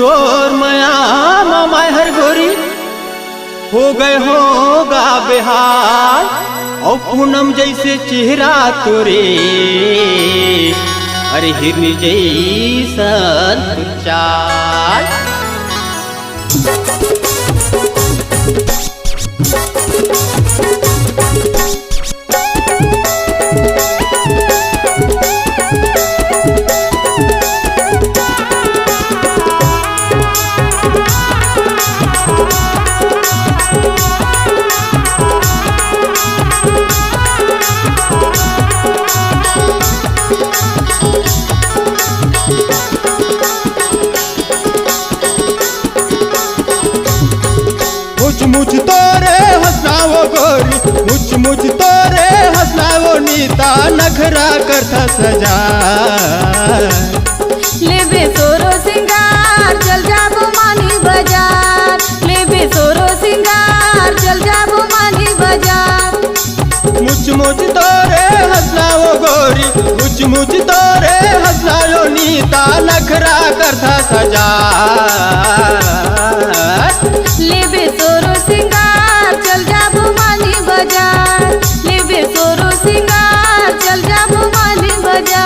तोर माया मामाय हर गोरी हो गए होगा बेहाल और पूनम जैसे चेहरा तोरे अरे हिरनी जैसन चाल। मुझ तोरे हंसनावो गोरी मुझ तोरे हंसनावो नीता नखरा करता सजा लेबे सोरो सिंगार चल जाबो मानी बाजार लेबे सोरो सिंगार चल जाबो मानी बाजार। मुझ तोरे हंसनावो गोरी मुझ तोरे हंसनावो नीता नखरा करता सजा लेबे सोरो सिंगार चल जाबो मानी बाजार लेबे सोरो सिंगार चल जाबो मानी बाजार।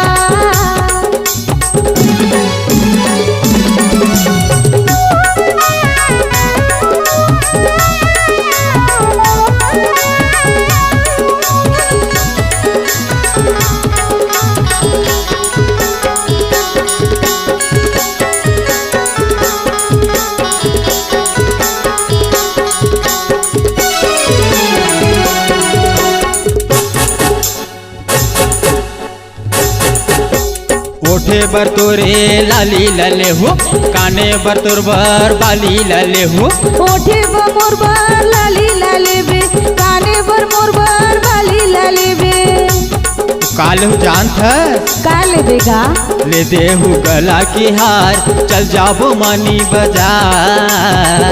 ओठे बर तोरे लाली लले हो काने बर तोर बर बाली लले हो ओठे बर मोर बर लाली लाले बे काने बर मोर बर बाली लाले बे। कालू जानत है काले बेगा ले देहू गला की हार चल जाबो मानी बाजार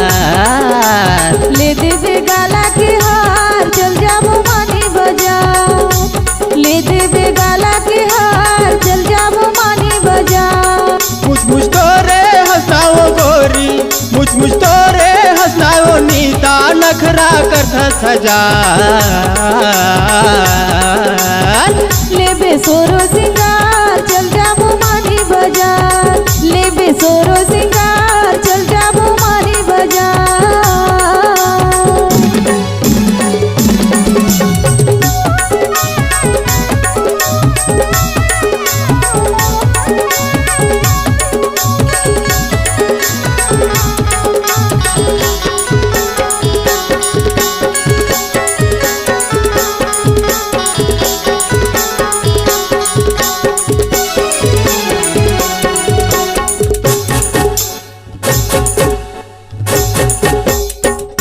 ले देबे गाला के हार चल जाबो मानी बाजार ले देबे गाला के हार चल जाबो मानी बाजार। मुझ तोरे हंसाओ गोरी मुझ तोरे हंसाओ नीता नखरा करता सजा लेबे सोरो सिंगार चल जाबो मानी बाजार लेबे सोरो सिंगार चल जाबो मानी बाजार।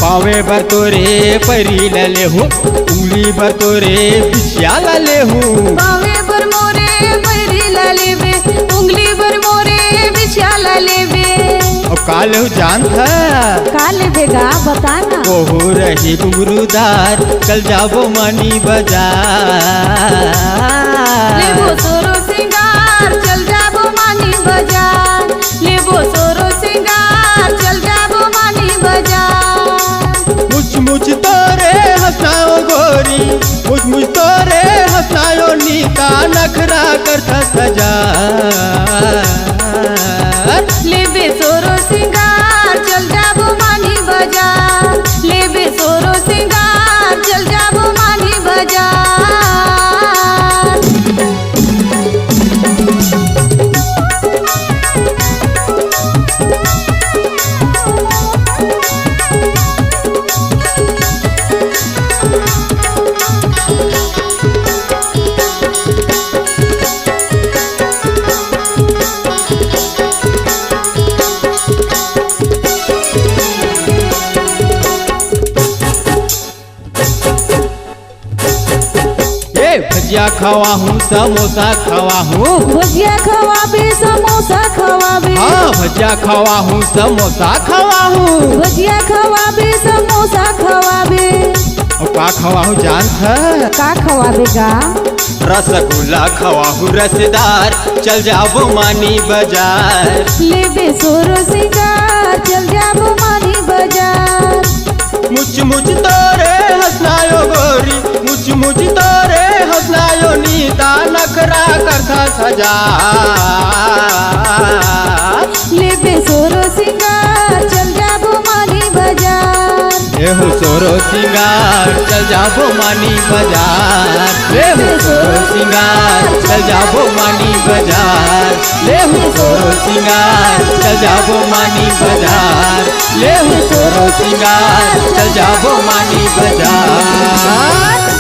पावे बर तोरे परी लले हो उंगली बर तोरे बिछिया लले हो पावे बर मोरे पैरी लाले बे उंगली बर मोरे बिछा लाले बे। और कालू जानत है काले बेगा बताना ओहो रही घुंगरूदार चल जाबो मानी बाजार लेबो सोरो सिंगार चल जाबो मानी बाजार लेबो सोरो सिंगार चल जाबो मानी बाजार। मुझ तोरे हंसाओ गोरी मुझ तोरे हंसाओ नीता नखरा करता सजा लेबे सोरो सिंगार चल जाबो मानी बाजार लेबे सोरो सिंगार चल जाबो मानी बाजार। भजिया खवा हूँ समोसा खवा हूँ भजिया खवाबे समोसा खवाबे हाँ भजिया खवा हूँ समोसा खवा हूँ भजिया खवाबे समोसा खवाबे। और का खवा हूँ जानत है का खवाबेगा रसगुल्ला खवाहू रसदार चल जाबो मानी बाजार। लेबे सोरो सिंगार चल जाबो मानी बाजार। मुच मुच तोरे हंसनायो गोरी, मुच मुच तोरे हंसनायो नीता नखरा करथा सजा। लेबे सोरो सिंगार चल जाबो मानी बाजार। एहू सोरो सिंगार चल जाबो मानी बाजार। एहू सोरो सिंगार चल जाबो मानी बाजार। लेहू सोरो सिंगार चल जाबो मानी बाजार। लेहू सोरो सिंगार चल जाबो मानी बाजार।